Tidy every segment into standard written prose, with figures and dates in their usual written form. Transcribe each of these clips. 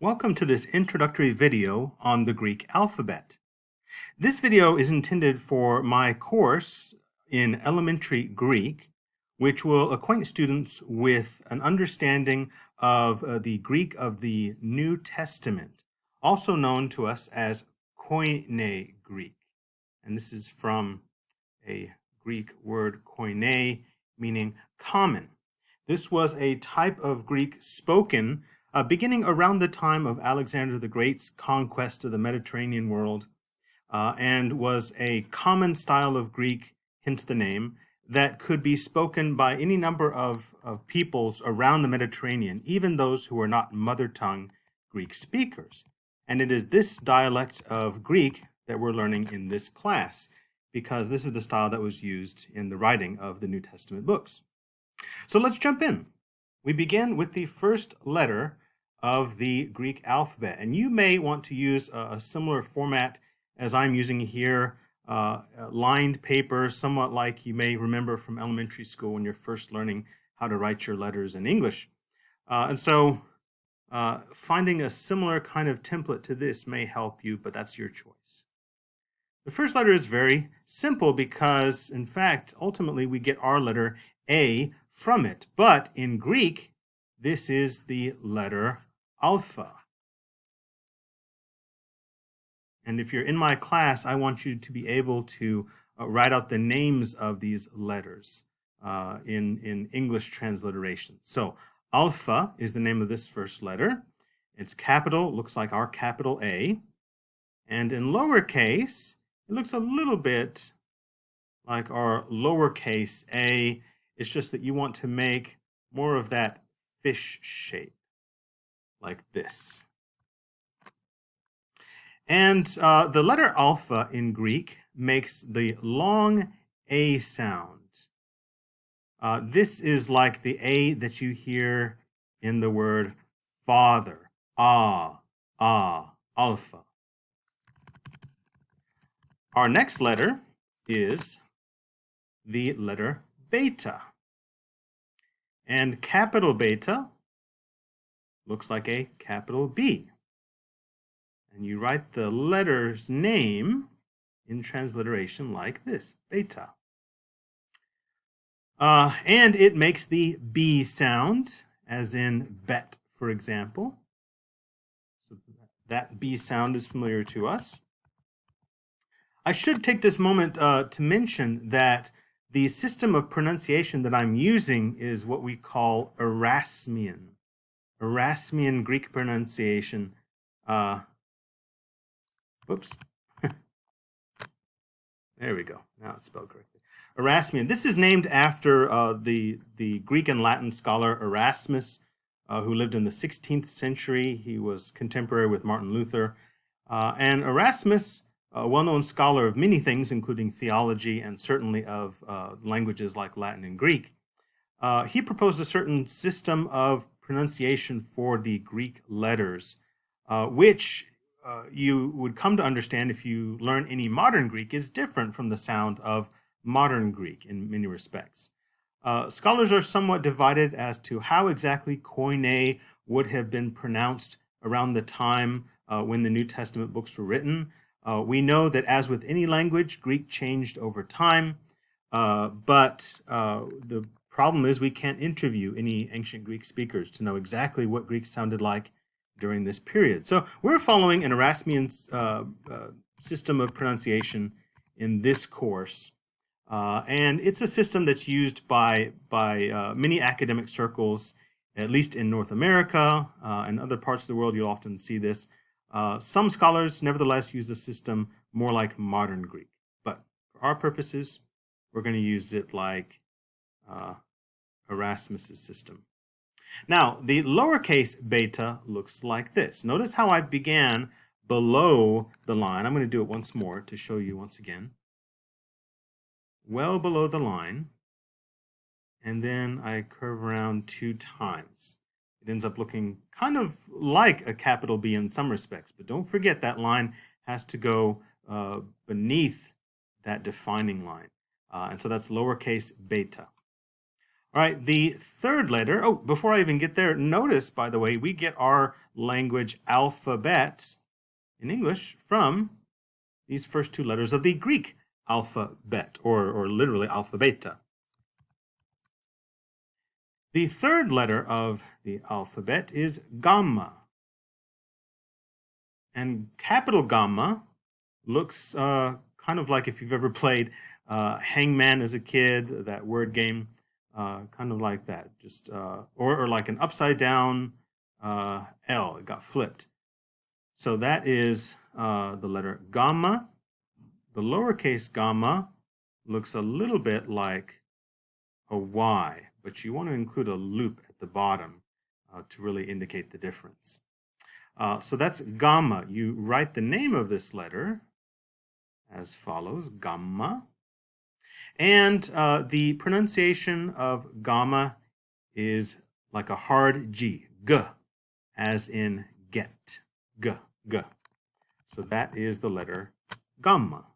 Welcome to this introductory video on the Greek alphabet. This video is intended for my course in elementary Greek, which will acquaint students with an understanding of the Greek of the New Testament, also known to us as Koine Greek. And this is from a Greek word koine, meaning common. This was a type of Greek spoken beginning around the time of Alexander the Great's conquest of the Mediterranean world, and was a common style of Greek, hence the name, that could be spoken by any number of peoples around the Mediterranean, even those who were not mother tongue Greek speakers. And it is this dialect of Greek that we're learning in this class, because this is the style that was used in the writing of the New Testament books. So let's jump in. We begin with the first letter of the Greek alphabet, and you may want to use a similar format as I'm using here, lined paper, somewhat like you may remember from elementary school when you're first learning how to write your letters in English. And so finding a similar kind of template to this may help you, but that's your choice. The first letter is very simple because, in fact, ultimately we get our letter A from it. But in Greek, this is the letter alpha. And if you're in my class, I want you to be able to write out the names of these letters in English transliteration. So alpha is the name of this first letter. It's capital, looks like our capital A. And in lowercase, it looks a little bit like our lowercase a. It's just that you want to make more of that fish shape, like this. And the letter alpha in Greek makes the long A sound. This is like the A that you hear in the word father, alpha. Our next letter is the letter beta. And capital beta looks like a capital B. And you write the letter's name in transliteration like this, beta. And it makes the B sound, as in bet, for example. So that B sound is familiar to us. I should take this moment to mention that the system of pronunciation that I'm using is what we call Erasmian. Erasmian Greek pronunciation. Whoops. There we go. Now it's spelled correctly. Erasmian. This is named after the Greek and Latin scholar Erasmus, who lived in the 16th century. He was contemporary with Martin Luther. And Erasmus, a well-known scholar of many things, including theology and certainly of languages like Latin and Greek, he proposed a certain system of pronunciation for the Greek letters, which you would come to understand if you learn any modern Greek is different from the sound of modern Greek in many respects. Scholars are somewhat divided as to how exactly koine would have been pronounced around the time when the New Testament books were written. We know that as with any language, Greek changed over time, but the problem is we can't interview any ancient Greek speakers to know exactly what Greek sounded like during this period. So we're following an Erasmian system of pronunciation in this course, and it's a system that's used by many academic circles, at least in North America and other parts of the world. You'll often see this. Some scholars, nevertheless, use a system more like modern Greek. But for our purposes, we're going to use it like Erasmus's system. Now, the lowercase beta looks like this. Notice how I began below the line. I'm going to do it once more to show you once again. Well below the line. And then I curve around 2 times. It ends up looking kind of like a capital B in some respects, but don't forget that line has to go beneath that defining line. And so that's lowercase beta. All right, the third letter, oh, before I even get there, notice, by the way, we get our language alphabet in English from these first two letters of the Greek alphabet, or literally alpha beta. The third letter of the alphabet is gamma. And capital gamma looks kind of like if you've ever played Hangman as a kid, that word game, kind of like that. Just or like an upside down L. It got flipped. So that is the letter gamma. The lowercase gamma looks a little bit like a Y, but you want to include a loop at the bottom to really indicate the difference. So that's gamma. You write the name of this letter as follows, gamma. And the pronunciation of gamma is like a hard G, g, as in get, g, g. So that is the letter gamma.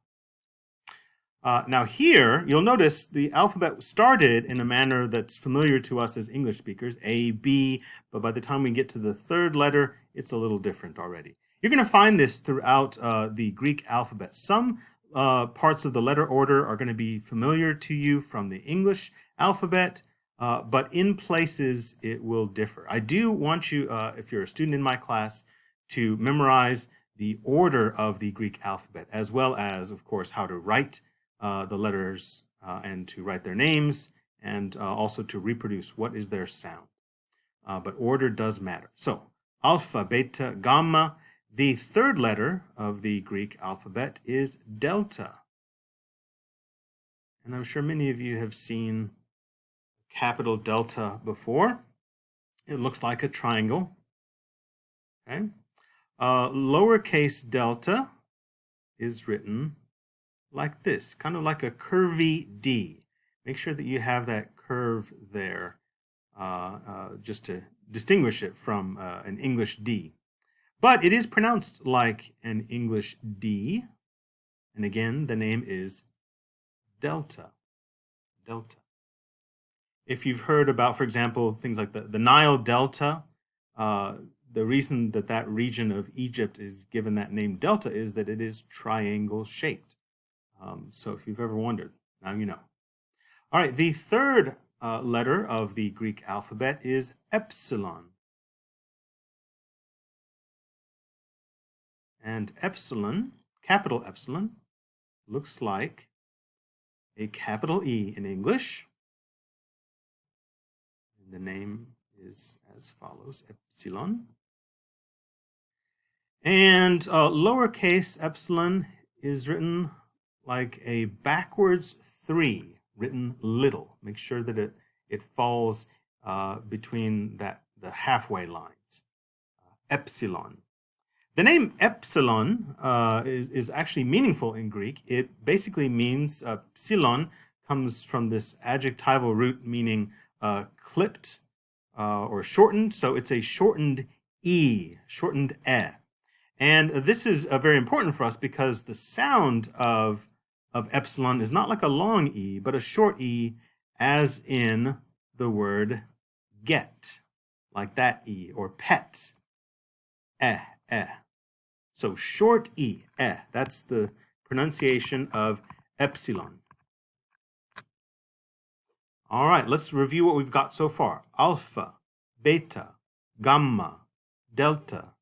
Now here, you'll notice the alphabet started in a manner that's familiar to us as English speakers, A, B, but by the time we get to the third letter, it's a little different already. You're going to find this throughout the Greek alphabet. Some parts of the letter order are going to be familiar to you from the English alphabet, but in places it will differ. I do want you, if you're a student in my class, to memorize the order of the Greek alphabet, as well as, of course, how to write the letters and to write their names, and also to reproduce what is their sound. But order does matter. So alpha, beta, gamma. The third letter of the Greek alphabet is delta. And I'm sure many of you have seen capital delta before. It looks like a triangle. Okay. Lowercase delta is written like this, kind of like a curvy D. Make sure that you have that curve there just to distinguish it from an English D. But it is pronounced like an English D. And again, the name is delta. Delta. If you've heard about, for example, things like the Nile Delta, the reason that that region of Egypt is given that name delta is that it is triangle shaped. So if you've ever wondered, now you know. All right, the third letter of the Greek alphabet is epsilon. And epsilon, capital Epsilon, looks like a capital E in English. And the name is as follows, Epsilon. And lowercase epsilon is written like a backwards 3, written little. Make sure that it falls between the halfway lines. Epsilon. The name Epsilon is actually meaningful in Greek. It basically means, psilon comes from this adjectival root meaning clipped or shortened. So it's a shortened E, shortened E. And this is very important for us because the sound of epsilon is not like a long E, but a short E, as in the word get, like that E, or pet, eh. So short E, that's the pronunciation of epsilon. All right, let's review what we've got so far. Alpha, beta, gamma, delta,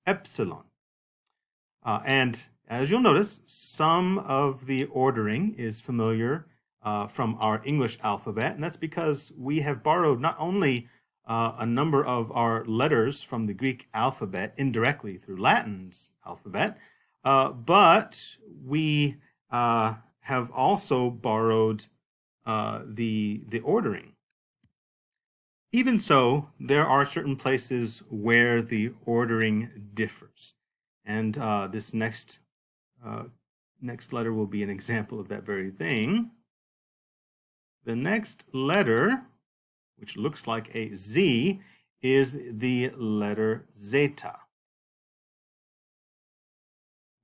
epsilon. And as you'll notice, some of the ordering is familiar from our English alphabet, and that's because we have borrowed not only a number of our letters from the Greek alphabet indirectly through Latin's alphabet, but we have also borrowed the ordering. Even so, there are certain places where the ordering differs. And this next letter will be an example of that very thing. The next letter, which looks like a Z, is the letter zeta.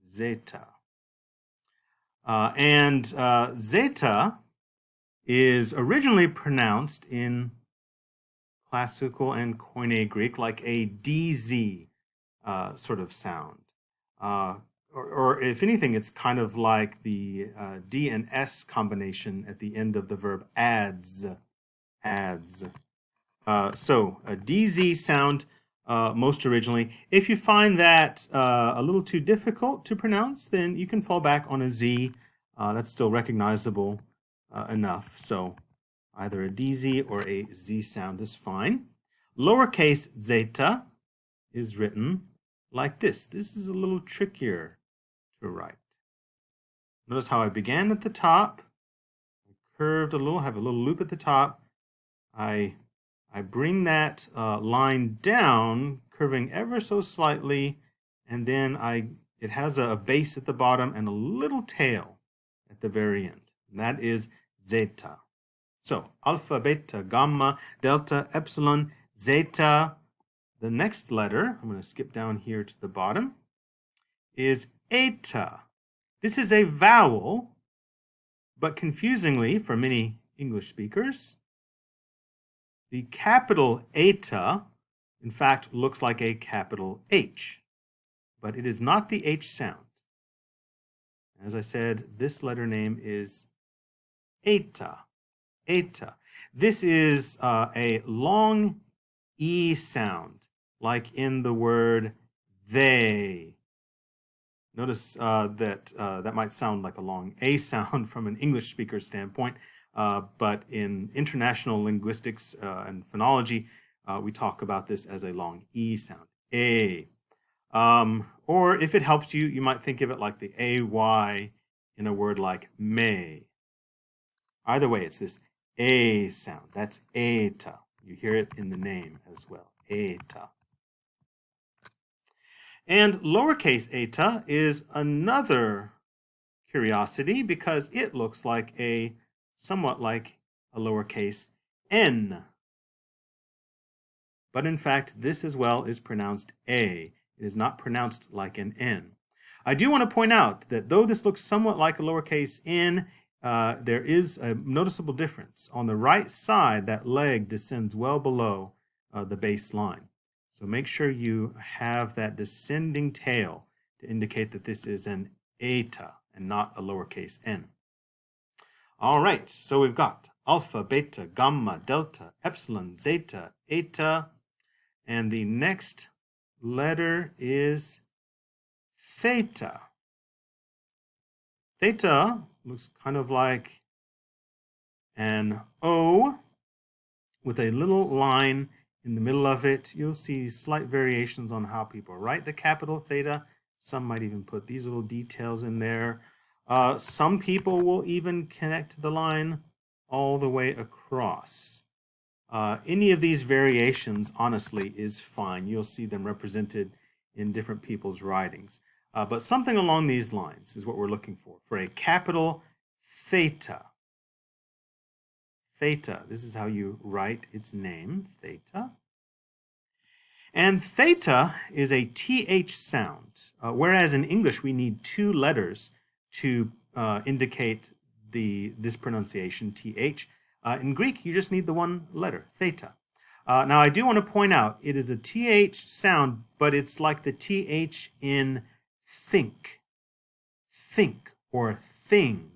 Zeta. And zeta is originally pronounced in Classical and Koine Greek like a DZ sort of sound. Or if anything, it's kind of like the D and S combination at the end of the verb adds. So a DZ sound most originally. If you find that a little too difficult to pronounce, then you can fall back on a Z. That's still recognizable enough. So either a DZ or a Z sound is fine. Lowercase zeta is written like this. This is a little trickier to write. Notice how I began at the top, I curved a little, have a little loop at the top. I bring that line down, curving ever so slightly, and then it has a base at the bottom and a little tail at the very end. And that is zeta. So alpha, beta, gamma, delta, epsilon, zeta. The next letter, I'm going to skip down here to the bottom, is eta. This is a vowel, but confusingly for many English speakers, the capital Eta, in fact, looks like a capital H, but it is not the H sound. As I said, this letter name is Eta. Eta. This is a long E sound, like in the word they. Notice that might sound like a long A sound from an English speaker standpoint, but in international linguistics and phonology, we talk about this as a long E sound, A. Or if it helps you, you might think of it like the AY in a word like may. Either way, it's this A sound. That's eta. You hear it in the name as well, eta. And lowercase eta is another curiosity because it looks like somewhat like a lowercase n. But in fact, this as well is pronounced A. It is not pronounced like an N. I do want to point out that though this looks somewhat like a lowercase n, there is a noticeable difference. On the right side, that leg descends well below the base line. So make sure you have that descending tail to indicate that this is an eta and not a lowercase n. All right, so we've got alpha, beta, gamma, delta, epsilon, zeta, eta, and the next letter is theta. Theta looks kind of like an O with a little line in the middle of it. You'll see slight variations on how people write the capital theta. Some might even put these little details in there. Some people will even connect the line all the way across. Any of these variations, honestly, is fine. You'll see them represented in different people's writings. But something along these lines is what we're looking for a capital theta. Theta, this is how you write its name, theta. And theta is a TH sound, whereas in English we need two letters to indicate this pronunciation, TH. In Greek, you just need the one letter, theta. Now, I do want to point out, it is a TH sound, but it's like the TH in think, or thing.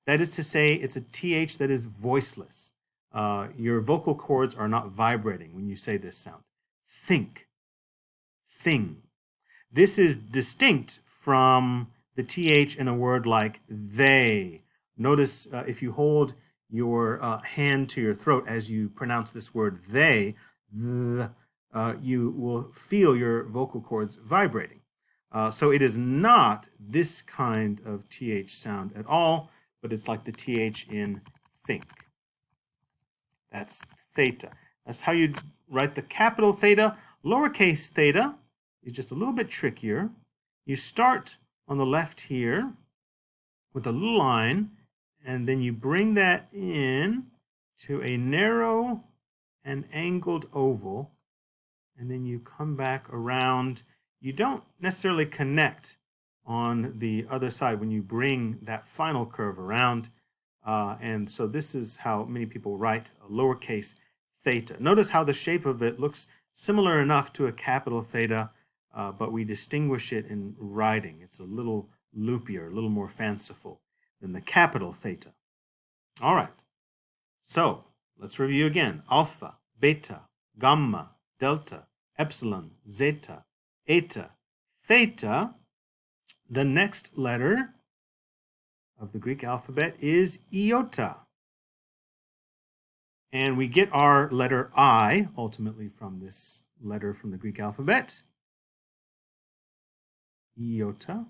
That is to say, it's a TH that is voiceless. Your vocal cords are not vibrating when you say this sound. Think, thing. This is distinct from the TH in a word like they. Notice if you hold your hand to your throat as you pronounce this word they, you will feel your vocal cords vibrating. So it is not this kind of TH sound at all, but it's like the TH in think. That's theta. That's how you write the capital theta. Lowercase theta is just a little bit trickier. You start on the left here with a little line, and then you bring that in to a narrow and angled oval, and then you come back around. You don't necessarily connect on the other side when you bring that final curve around. And so this is how many people write a lowercase theta. Notice how the shape of it looks similar enough to a capital theta, but we distinguish it in writing. It's a little loopier, a little more fanciful than the capital theta. All right, so let's review again. Alpha, beta, gamma, delta, epsilon, zeta, eta, theta. The next letter of the Greek alphabet is iota. And we get our letter I ultimately from this letter from the Greek alphabet. Iota.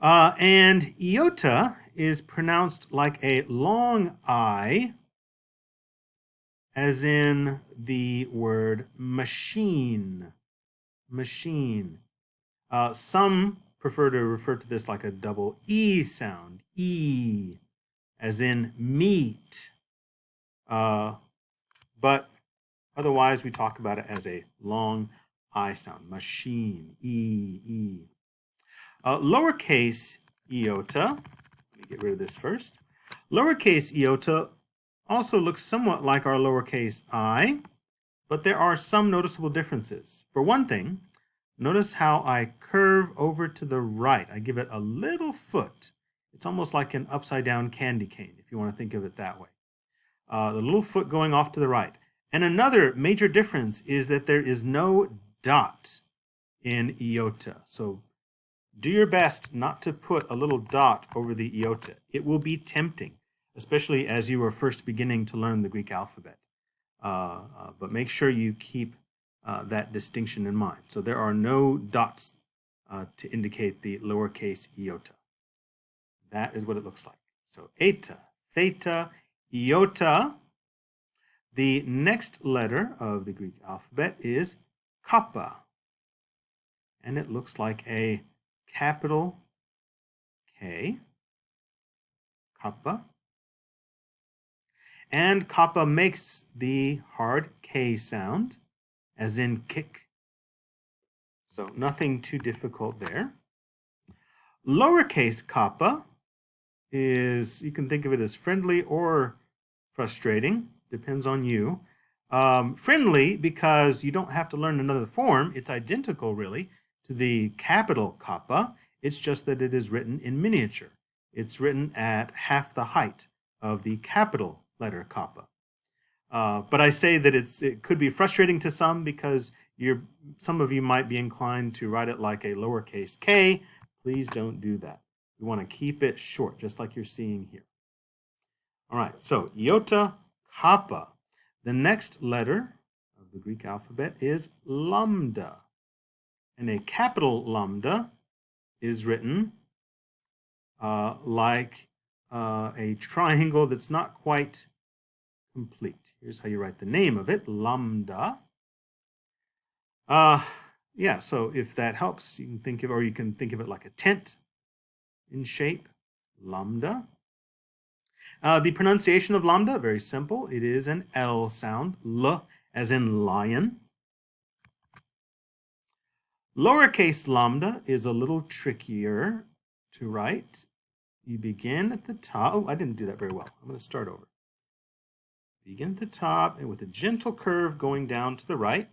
And iota is pronounced like a long I, as in the word machine. Machine. Some prefer to refer to this like a double E sound. E, as in meat. But otherwise, we talk about it as a long I sound. Machine. E, E. Lowercase iota. Let me get rid of this first. Lowercase iota also looks somewhat like our lowercase I, but there are some noticeable differences. For one thing, notice how I curve over to the right. I give it a little foot. It's almost like an upside down candy cane, if you want to think of it that way. The little foot going off to the right. And another major difference is that there is no dot in iota. So do your best not to put a little dot over the iota. It will be tempting, especially as you are first beginning to learn the Greek alphabet. But make sure you keep that distinction in mind. So there are no dots to indicate the lowercase iota. That is what it looks like. So eta, theta, iota. The next letter of the Greek alphabet is kappa. And it looks like a capital K, kappa. And kappa makes the hard K sound, as in kick. So nothing too difficult there. Lowercase kappa is, you can think of it as friendly or frustrating, depends on you. Friendly because you don't have to learn another form. It's identical, really, to the capital Kappa. It's just that it is written in miniature. It's written at half the height of the capital letter Kappa. But I say that it could be frustrating to some because some of you might be inclined to write it like a lowercase k. Please don't do that. We want to keep it short, just like you're seeing here. All right, so iota, kappa. The next letter of the Greek alphabet is lambda. And a capital lambda is written like a triangle that's not quite complete. Here's how you write the name of it, lambda. Yeah, so if that helps, you can think of, or you can think of it like a tent in shape, lambda. The pronunciation of lambda, very simple. It is an L sound, L as in lion. Lowercase lambda is a little trickier to write. You begin at the top. Oh, I didn't do that very well. I'm going to start over. Begin at the top and with a gentle curve going down to the right.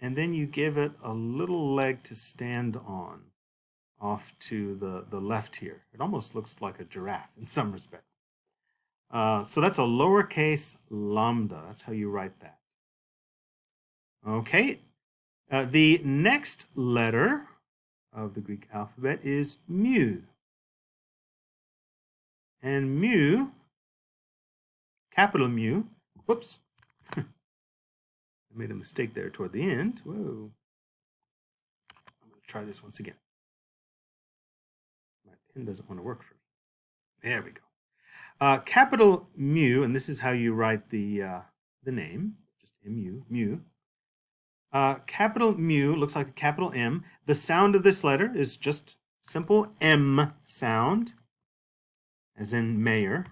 And then you give it a little leg to stand on off to the left here. It almost looks like a giraffe in some respects. So that's a lowercase lambda. That's how you write that. Okay. The next letter of the Greek alphabet is mu. And mu, capital mu, whoops. I made a mistake there toward the end. Whoa. I'm going to try this once again. My pen doesn't want to work for me. There we go. Capital mu, and this is how you write the name, just mu, mu. Capital mu looks like a capital M. The sound of this letter is just simple M sound, as in mayor.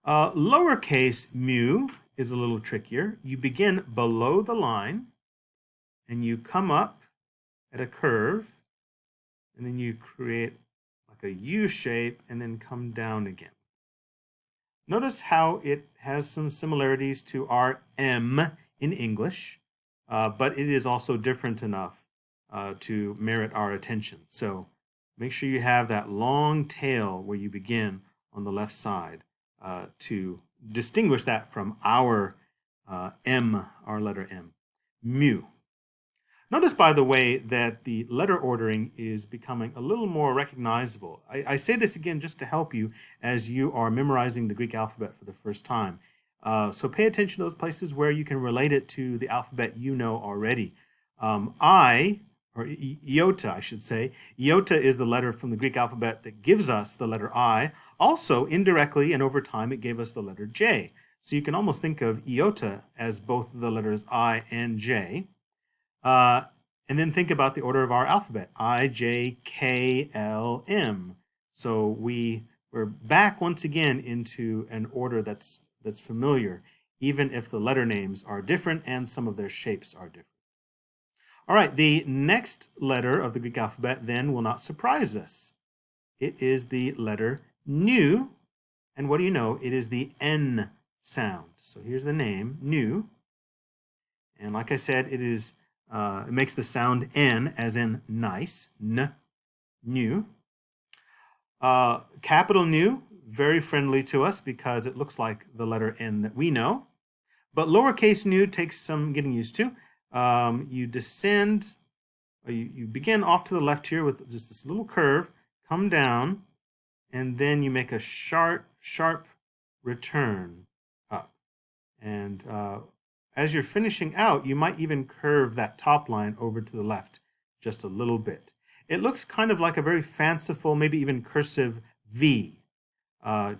Lowercase mu is a little trickier. You begin below the line, and you come up at a curve, and then you create like a U shape, and then come down again. Notice how it has some similarities to our M in English, but it is also different enough to merit our attention. So make sure you have that long tail where you begin on the left side to distinguish that from our M, our letter M, mu. Notice, by the way, that the letter ordering is becoming a little more recognizable. I say this again just to help you as you are memorizing the Greek alphabet for the first time. So pay attention to those places where you can relate it to the alphabet you know already. Iota, I should say. Iota is the letter from the Greek alphabet that gives us the letter I. Also, indirectly and over time, it gave us the letter J. So you can almost think of iota as both the letters I and J. And then think about the order of our alphabet, I, J, K, L, M. So we're back once again into an order that's familiar, even if the letter names are different and some of their shapes are different. All right, the next letter of the Greek alphabet then will not surprise us. It is the letter nu, and what do you know? It is the N sound. So here's the name, nu, and like I said, it makes the sound N, as in nice, N, nu. Capital Nu, very friendly to us because it looks like the letter N that we know. But lowercase nu takes some getting used to. You descend, you begin off to the left here with just this little curve, come down, and then you make a sharp return up. And as you're finishing out, you might even curve that top line over to the left just a little bit. It looks kind of like a very fanciful, maybe even cursive V.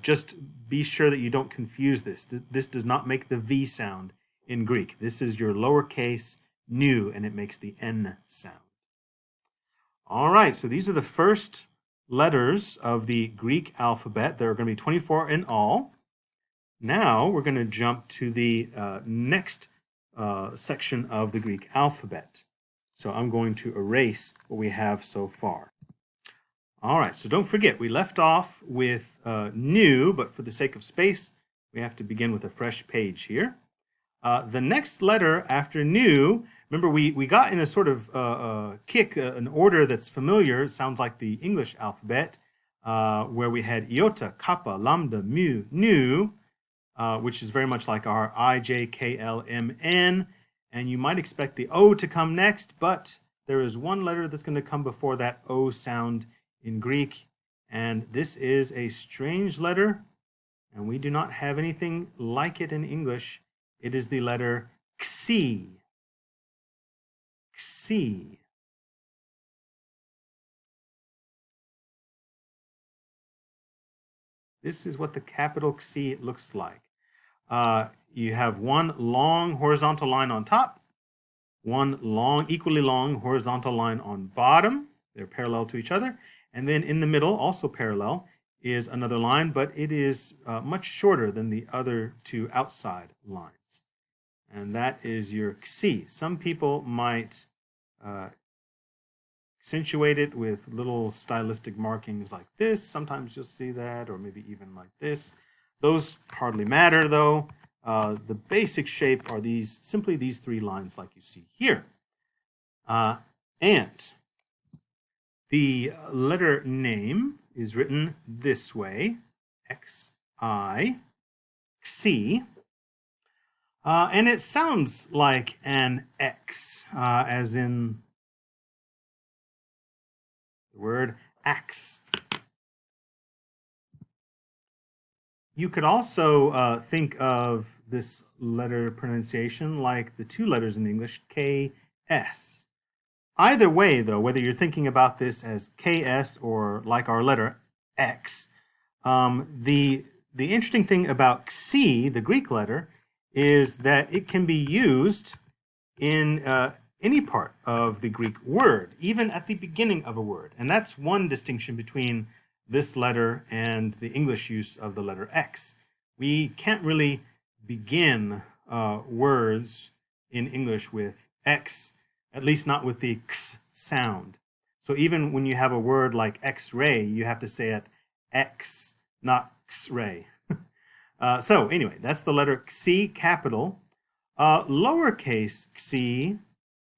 Just be sure that you don't confuse this. This does not make the V sound in Greek. This is your lowercase nu, and it makes the N sound. All right, so these are the first letters of the Greek alphabet. There are going to be 24 in all. Now we're going to jump to the next section of the Greek alphabet. So I'm going to erase what we have so far. All right, so don't forget, we left off with nu, but for the sake of space, we have to begin with a fresh page here. The next letter after nu, remember we got in a sort of kick, an order that's familiar. It sounds like the English alphabet, where we had iota, kappa, lambda, mu, nu, which is very much like our I, J, K, L, M, N. And you might expect the O to come next, but there is one letter that's going to come before that O sound in Greek. And this is a strange letter, and we do not have anything like it in English. It is the letter xi. Xi. This is what the capital Xi looks like. You have one long horizontal line on top, one long, equally long horizontal line on bottom. They're parallel to each other. And then in the middle, also parallel, is another line, but it is much shorter than the other two outside lines. And that is your Xi. Some people might accentuate it with little stylistic markings like this. Sometimes you'll see that, or maybe even like this. Those hardly matter, though. The basic shape are simply these three lines like you see here. And the letter name is written this way, X-I, Xi. And it sounds like an X, as in the word axe. You could also think of this letter pronunciation like the two letters in English, K-S. Either way, though, whether you're thinking about this as K-S or like our letter X, the interesting thing about Xi, the Greek letter, is that it can be used in any part of the Greek word, even at the beginning of a word. And that's one distinction between this letter and the English use of the letter X. We can't really begin words in English with X, at least not with the X sound. So even when you have a word like X-ray, you have to say it X, not X-ray. So anyway, that's the letter Xi, capital. Lowercase Xi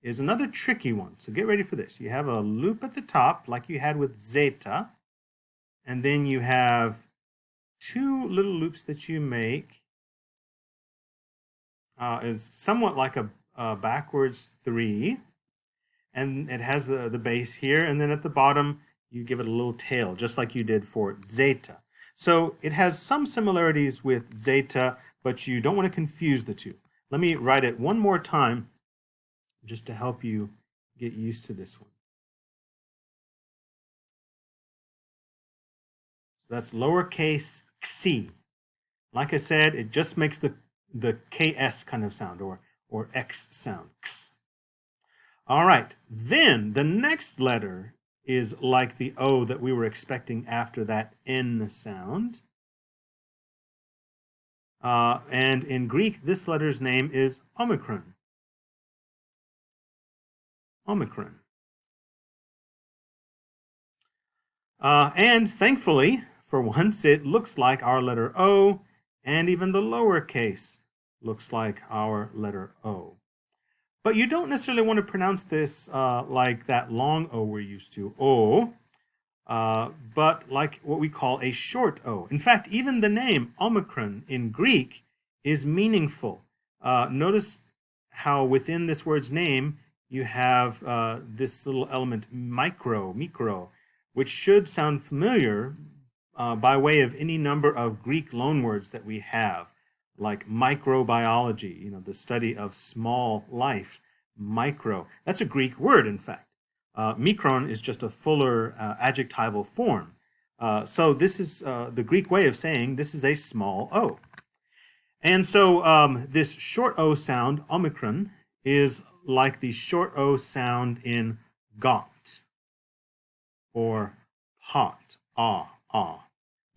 is another tricky one. So get ready for this. You have a loop at the top, like you had with Zeta. And then you have two little loops that you make. It's somewhat like a backwards 3. And it has the base here. And then at the bottom, you give it a little tail, just like you did for Zeta. So it has some similarities with Zeta, but you don't want to confuse the two. Let me write it one more time just to help you get used to this one. So that's lowercase Xi. Like I said, it just makes the KS kind of sound, or X sound. X. All right, then the next letter is like the O that we were expecting after that N sound. And in Greek, this letter's name is Omicron. Omicron. And thankfully, for once, it looks like our letter O, and even the lowercase looks like our letter O. But you don't necessarily want to pronounce this like that long O we're used to, O, but like what we call a short O. In fact, even the name Omicron in Greek is meaningful. Notice how within this word's name you have this little element micro, which should sound familiar by way of any number of Greek loanwords that we have, like microbiology, the study of small life, micro. That's a Greek word, in fact. Mikron is just a fuller adjectival form. So this is the Greek way of saying this is a small o. And so this short o sound, omicron, is like the short o sound in got or pot, ah.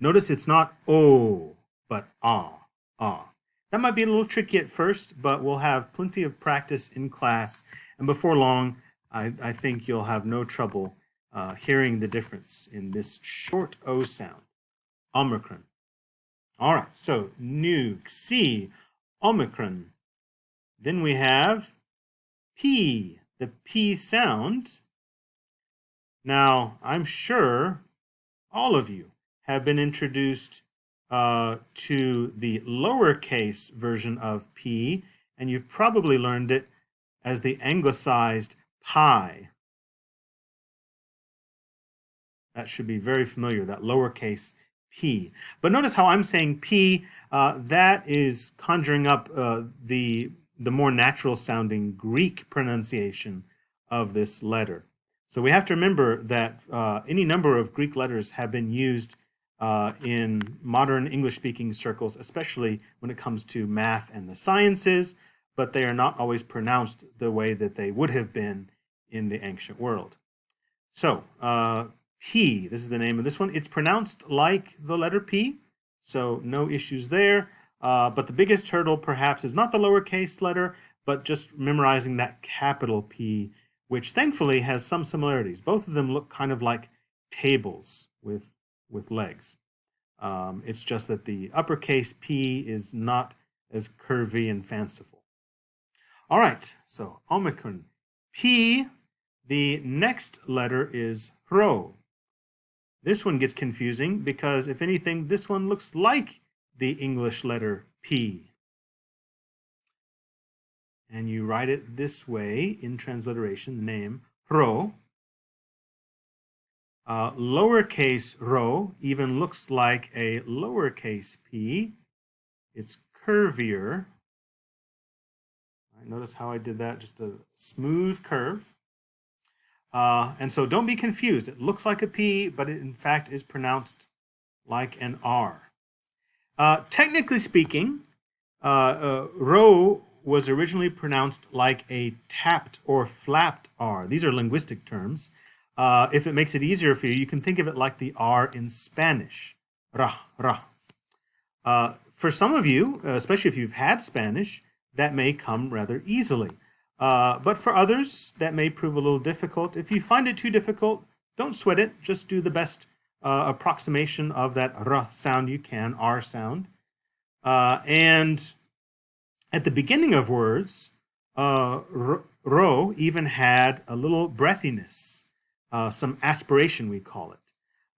Notice it's not o, but ah. That might be a little tricky at first, but we'll have plenty of practice in class, and before long, I think you'll have no trouble hearing the difference in this short O sound, omicron. All right, so nu, Xi, omicron. Then we have P, the P sound. Now, I'm sure all of you have been introduced to the lowercase version of P, and you've probably learned it as the anglicized pi. That should be very familiar, that lowercase p. But notice how I'm saying p, that is conjuring up the more natural sounding Greek pronunciation of this letter. So we have to remember that any number of Greek letters have been used in modern English-speaking circles, especially when it comes to math and the sciences, but they are not always pronounced the way that they would have been in the ancient world. So, P, this is the name of this one. It's pronounced like the letter P, so no issues there. But the biggest hurdle, perhaps, is not the lowercase letter, but just memorizing that capital P, which thankfully has some similarities. Both of them look kind of like tables with legs. It's just that the uppercase P is not as curvy and fanciful. All right, so Omicron. P, the next letter is Rho. This one gets confusing because, if anything, this one looks like the English letter P. And you write it this way in transliteration, the name Rho. Lowercase rho even looks like a lowercase p. It's curvier. Notice how I did that, just a smooth curve. And so don't be confused. It looks like a P, but it in fact is pronounced like an R. Technically speaking, rho was originally pronounced like a tapped or flapped R. These are linguistic terms. If it makes it easier for you, you can think of it like the R in Spanish. Ra, ra. For some of you, especially if you've had Spanish, that may come rather easily. But for others, that may prove a little difficult. If you find it too difficult, don't sweat it. Just do the best approximation of that r sound you can, r sound. And at the beginning of words, ro even had a little breathiness, some aspiration, we call it.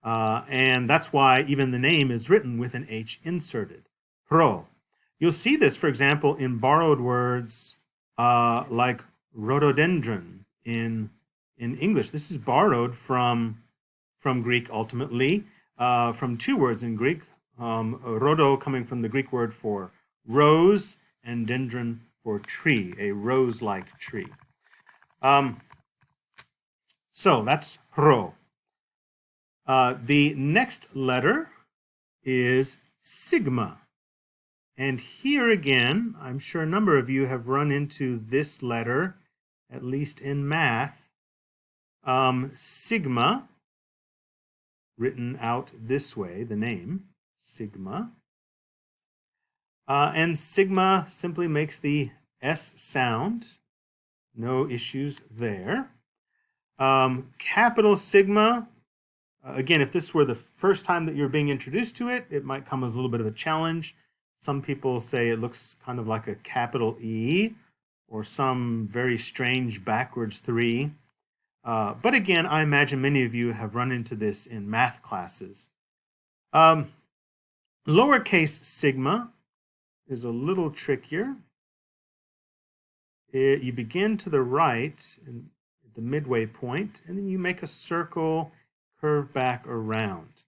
And that's why even the name is written with an H inserted, ro. You'll see this, for example, in borrowed words like rhododendron in English. This is borrowed from Greek ultimately, from two words in Greek, rhodo coming from the Greek word for rose and dendron for tree, a rose-like tree. So that's rho. The next letter is sigma. And here again, I'm sure a number of you have run into this letter, at least in math. Sigma, written out this way, the name, sigma. And sigma simply makes the S sound. No issues there. Capital sigma, again, if this were the first time that you're being introduced to it, it might come as a little bit of a challenge. Some people say it looks kind of like a capital E or some very strange backwards 3. But again, I imagine many of you have run into this in math classes. Lowercase sigma is a little trickier. You begin to the right at the midway point, and then you make a circle, curve back around.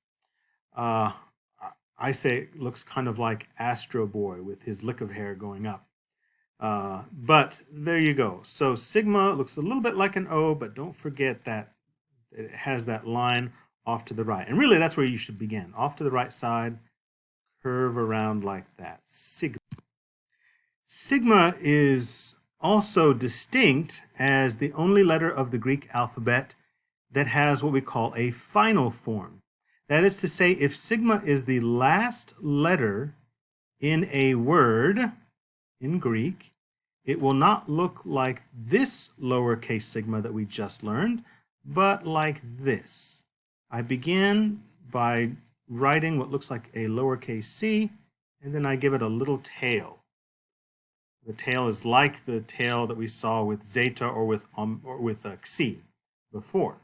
I say it looks kind of like Astro Boy with his lick of hair going up. But there you go. So sigma looks a little bit like an O, but don't forget that it has that line off to the right. And really, that's where you should begin. Off to the right side, curve around like that. Sigma. Sigma is also distinct as the only letter of the Greek alphabet that has what we call a final form. That is to say, if sigma is the last letter in a word in Greek, it will not look like this lowercase sigma that we just learned, but like this. I begin by writing what looks like a lowercase c, and then I give it a little tail. The tail is like the tail that we saw with zeta or with xi before.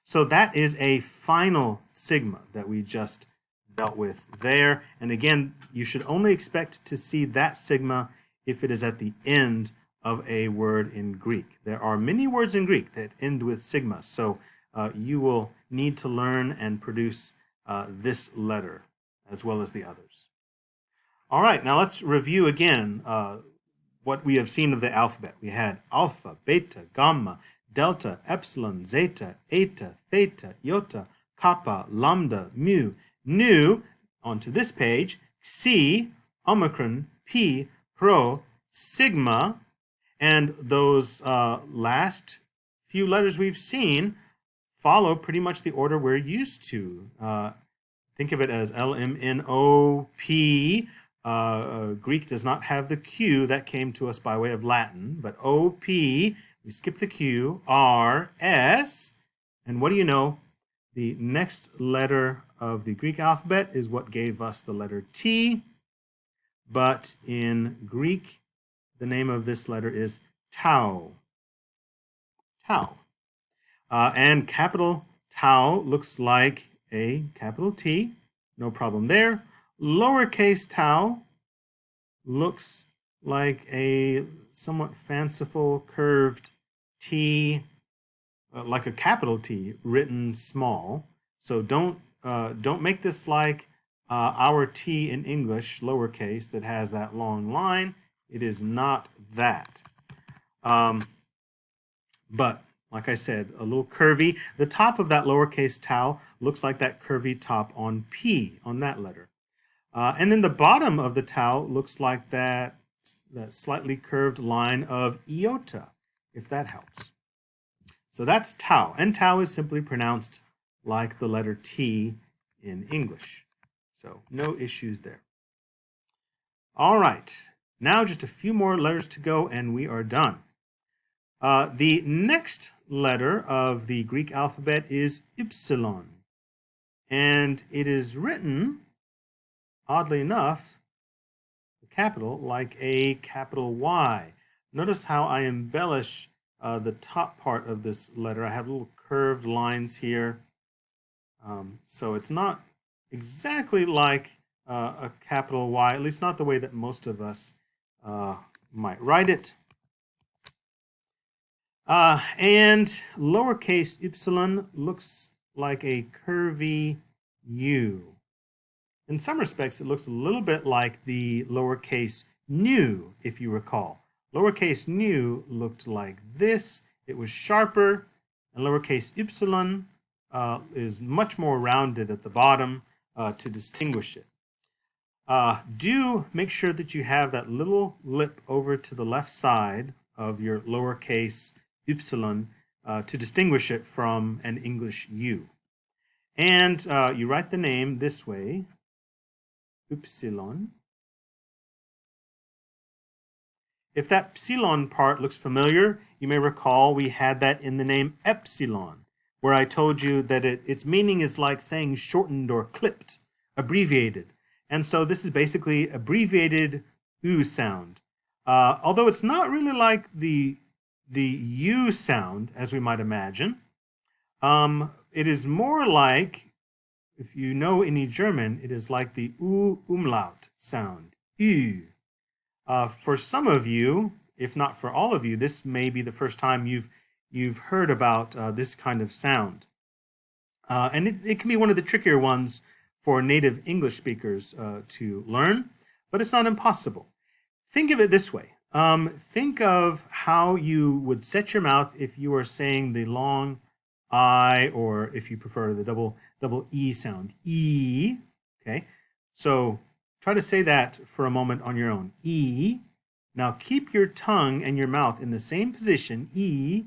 So that is a final sigma that we just dealt with there. And again, you should only expect to see that sigma if it is at the end of a word in Greek. There are many words in Greek that end with sigma, so you will need to learn and produce this letter as well as the others. All right, now let's review again what we have seen of the alphabet. We had alpha, beta, gamma, delta, epsilon, zeta, eta, theta, iota, kappa, lambda, mu, nu, onto this page, xi, omicron, pi, rho, sigma, and those last few letters we've seen follow pretty much the order we're used to. Think of it as L, M, N, O, P. Greek does not have the Q. That came to us by way of Latin, but O, P, we skip the Q, R, S, and what do you know? The next letter of the Greek alphabet is what gave us the letter T, but in Greek, the name of this letter is tau. Tau. And capital tau looks like a capital T, no problem there. Lowercase tau looks like a somewhat fanciful curved T, like a capital T written small. So don't make this like our T in English, lowercase, that has that long line. It is not that. But like I said, a little curvy. The top of that lowercase tau looks like that curvy top on P, on that letter. And then the bottom of the tau looks like that slightly curved line of iota, if that helps. So that's tau, and tau is simply pronounced like the letter T in English. So no issues there. All right, now just a few more letters to go and we are done. The next letter of the Greek alphabet is Upsilon. And it is written, oddly enough, capital, like a capital Y. Notice how I embellish the top part of this letter. I have little curved lines here. So it's not exactly like a capital Y, at least not the way that most of us might write it. And lowercase epsilon looks like a curvy U. In some respects, it looks a little bit like the lowercase nu, if you recall. Lowercase nu looked like this. It was sharper, and lowercase epsilon is much more rounded at the bottom to distinguish it. Do make sure that you have that little lip over to the left side of your lowercase epsilon to distinguish it from an English U. And you write the name this way, Upsilon. If that psilon part looks familiar, you may recall we had that in the name Epsilon, where I told you that its meaning is like saying shortened or clipped, abbreviated. And so this is basically abbreviated U sound. Although it's not really like the U sound, as we might imagine. It is more like, if you know any German, it is like the U umlaut sound, Ü. For some of you, if not for all of you, this may be the first time you've heard about this kind of sound. And it can be one of the trickier ones for native English speakers to learn, but it's not impossible. Think of it this way. Think of how you would set your mouth if you were saying the long I, or if you prefer the double E sound, E, okay? So try to say that for a moment on your own, E. Now keep your tongue and your mouth in the same position, E,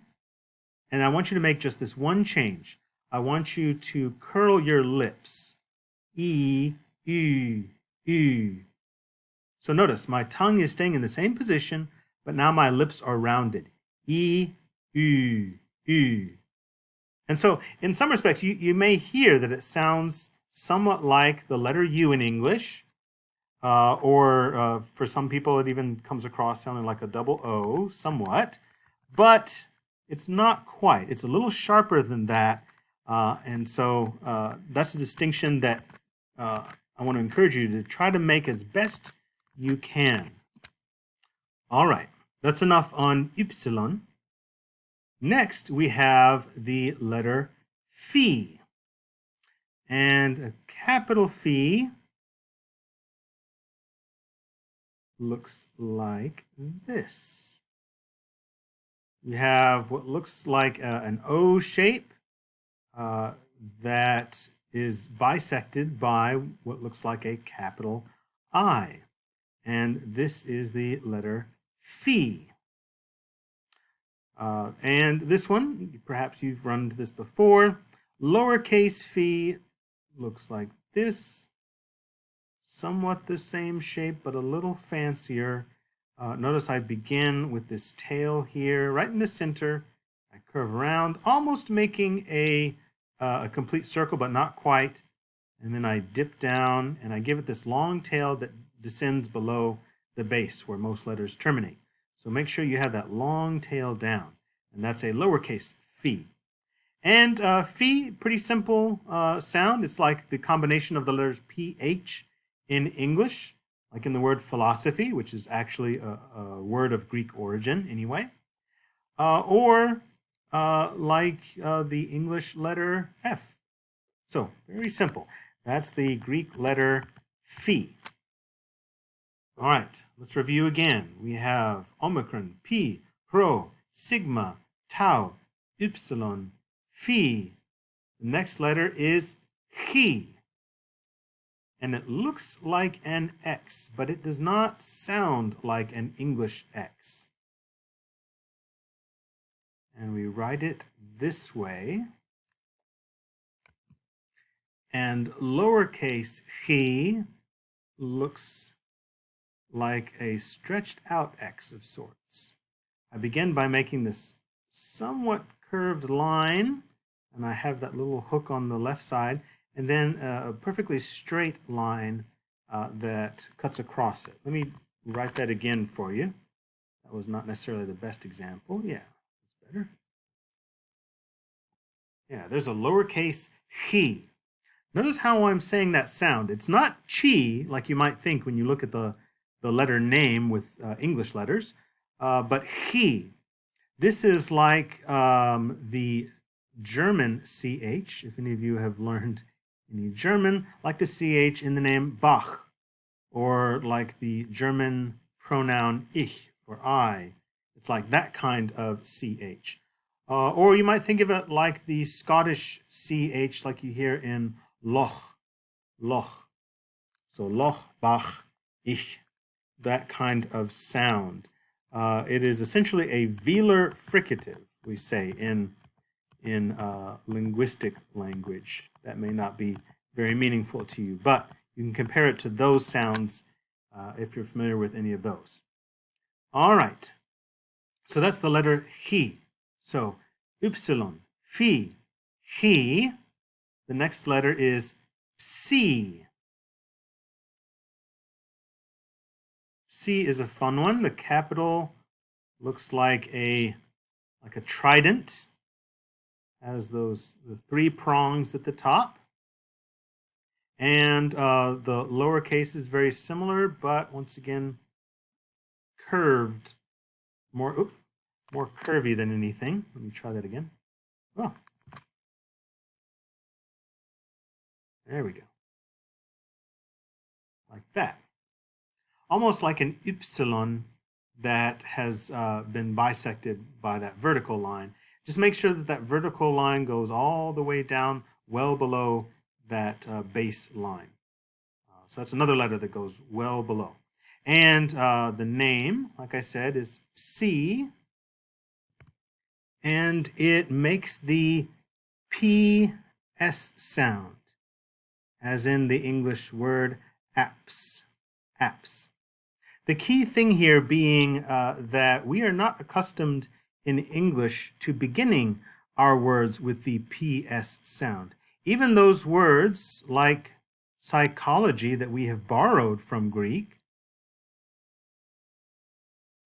and I want you to make just this one change. I want you to curl your lips, E, U, U. So notice my tongue is staying in the same position, but now my lips are rounded, E, U, U. And so in some respects, you may hear that it sounds somewhat like the letter U in English, or for some people it even comes across sounding like a double O somewhat, but it's not quite. It's a little sharper than that, and so that's a distinction that I want to encourage you to try to make as best you can. All right, that's enough on Epsilon. Next, we have the letter Phi. And a capital Phi looks like this. We have what looks like an O shape that is bisected by what looks like a capital I. And this is the letter Phi. And this one, perhaps you've run into this before. Lowercase phi looks like this. Somewhat the same shape, but a little fancier. Notice I begin with this tail here, right in the center. I curve around, almost making a complete circle, but not quite. And then I dip down, and I give it this long tail that descends below the base where most letters terminate. So make sure you have that long tail down, and that's a lowercase phi. And phi, pretty simple sound. It's like the combination of the letters PH in English, like in the word philosophy, which is actually a word of Greek origin anyway, or like the English letter F. So very simple. That's the Greek letter phi. All right, let's review again. We have Omicron, Pi, Rho, Sigma, Tau, Upsilon, Phi. The next letter is Chi. And it looks like an X, but it does not sound like an English X. And we write it this way. And lowercase chi looks like a stretched out X of sorts. I begin by making this somewhat curved line, and I have that little hook on the left side, and then a perfectly straight line that cuts across it. Let me write that again for you. That was not necessarily the best example. Yeah, that's better. Yeah, there's a lowercase chi. Notice how I'm saying that sound. It's not chi, like you might think when you look at the letter name with English letters, but chi. This is like the German ch, if any of you have learned any German, like the ch in the name Bach, or like the German pronoun ich, or I. It's like that kind of ch. Or you might think of it like the Scottish ch, like you hear in loch, loch. So loch, bach, ich, that kind of sound. It is essentially a velar fricative, we say in linguistic language. That may not be very meaningful to you, but you can compare it to those sounds if you're familiar with any of those. All right, so that's the letter chi. So Upsilon, phi, chi. The next letter is psi. Psi is a fun one. The capital looks like a trident. Has the three prongs at the top. And the lowercase is very similar, but once again, curved, more curvy than anything. Let me try that again. Oh, there we go. Like that. Almost like an Epsilon that has been bisected by that vertical line. Just make sure that that vertical line goes all the way down, well below that base line. So that's another letter that goes well below. And the name, like I said, is psi, and it makes the PS sound, as in the English word apps, apps. The key thing here being that we are not accustomed in English to beginning our words with the PS sound. Even those words like psychology that we have borrowed from Greek,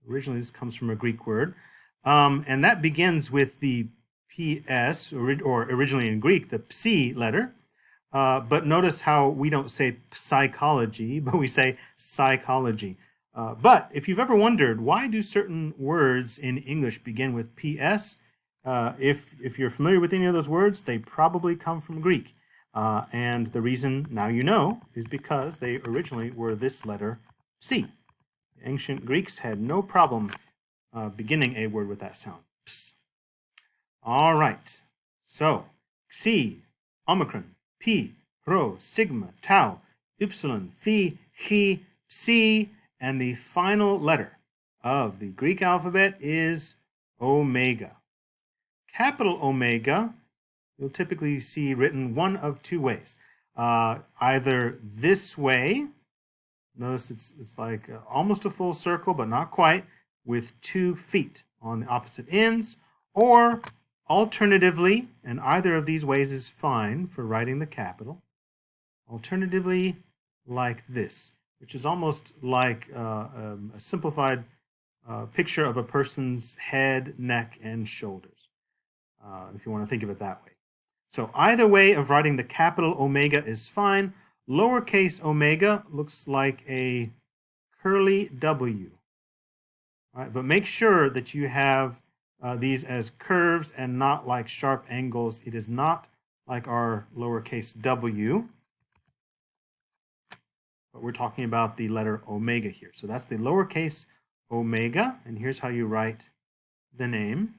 originally this comes from a Greek word, and that begins with the PS, or originally in Greek, the psi letter. But notice how we don't say psychology, but we say psychology. But if you've ever wondered, why do certain words in English begin with PS? If you're familiar with any of those words, they probably come from Greek. And the reason, now you know, is because they originally were this letter psi. The ancient Greeks had no problem beginning a word with that sound. Ps. All right. So, xi, omicron, pi, rho, sigma, tau, upsilon, phi, chi, psi, and the final letter of the Greek alphabet is omega. Capital Omega, you'll typically see written one of two ways. Either this way, notice it's like almost a full circle, but not quite, with 2 feet on the opposite ends, or alternatively, and either of these ways is fine for writing the capital, alternatively like this, which is almost like a simplified picture of a person's head, neck, and shoulders, if you want to think of it that way. So either way of writing the capital Omega is fine. Lowercase omega looks like a curly W. All right, but make sure that you have these as curves and not like sharp angles. It is not like our lowercase w, but we're talking about the letter omega here. So that's the lowercase omega, and here's how you write the name.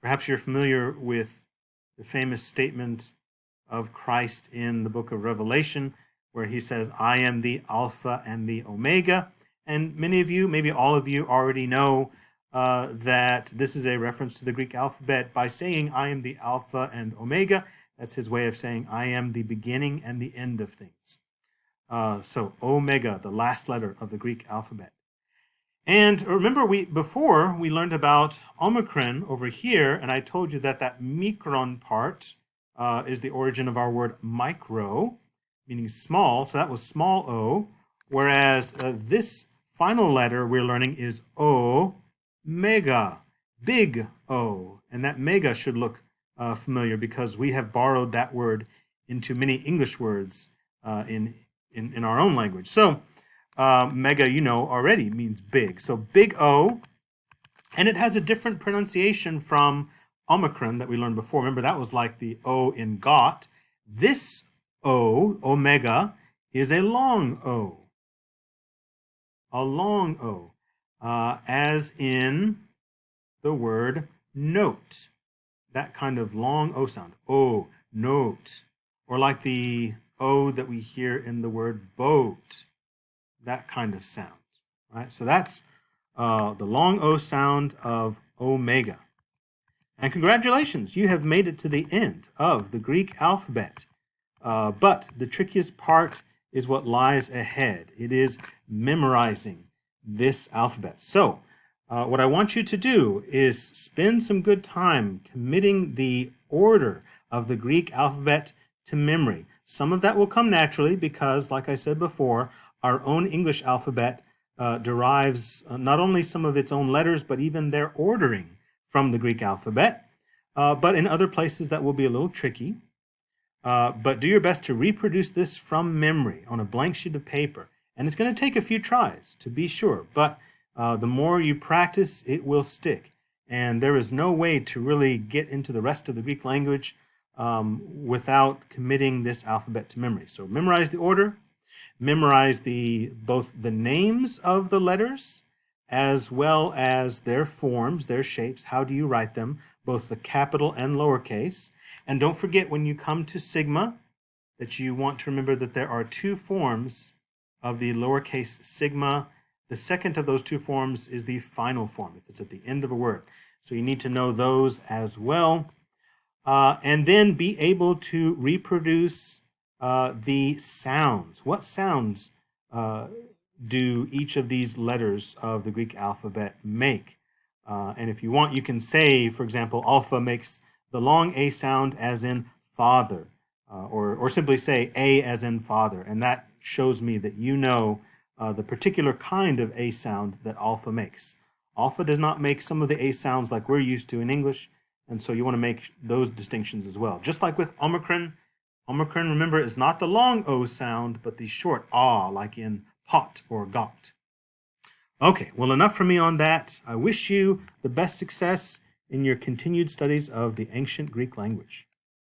Perhaps you're familiar with the famous statement of Christ in the book of Revelation, where he says, I am the Alpha and the Omega. And many of you, maybe all of you, already know that this is a reference to the Greek alphabet. By saying, I am the Alpha and Omega, that's his way of saying, I am the beginning and the end of things. So Omega, the last letter of the Greek alphabet. And remember, before we learned about Omicron over here, and I told you that that micron part is the origin of our word micro, meaning small. So that was small o, whereas this final letter we're learning is omega, big O. And that mega should look familiar because we have borrowed that word into many English words in our own language. So mega, you know already, means big. So big O, and it has a different pronunciation from Omicron that we learned before. Remember, that was like the O in got. This O, omega, is a long O. A long O, as in the word note. That kind of long O sound. O, note. Or like the O that we hear in the word boat. That kind of sound, right? So that's the long O sound of omega. And congratulations, you have made it to the end of the Greek alphabet. But the trickiest part is what lies ahead. It is memorizing this alphabet. So what I want you to do is spend some good time committing the order of the Greek alphabet to memory. Some of that will come naturally because, like I said before, our own English alphabet derives not only some of its own letters, but even their ordering from the Greek alphabet. But in other places that will be a little tricky. But do your best to reproduce this from memory on a blank sheet of paper. And it's going to take a few tries, to be sure. But the more you practice, it will stick. And there is no way to really get into the rest of the Greek language without committing this alphabet to memory. So memorize the order. Memorize both the names of the letters as well as their forms, their shapes. How do you write them? Both the capital and lowercase. And don't forget when you come to Sigma that you want to remember that there are two forms of the lowercase sigma. The second of those two forms is the final form, if it's at the end of a word. So you need to know those as well. And then be able to reproduce the sounds. What sounds do each of these letters of the Greek alphabet make? And if you want, you can say, for example, alpha makes the long A sound as in father, or simply say A as in father. And that shows me that you know the particular kind of A sound that alpha makes. Alpha does not make some of the A sounds like we're used to in English, and so you want to make those distinctions as well. Just like with Omicron, Omicron, remember, is not the long O sound, but the short ah, like in pot or got. Okay, well, enough from me on that. I wish you the best success in your continued studies of the ancient Greek language.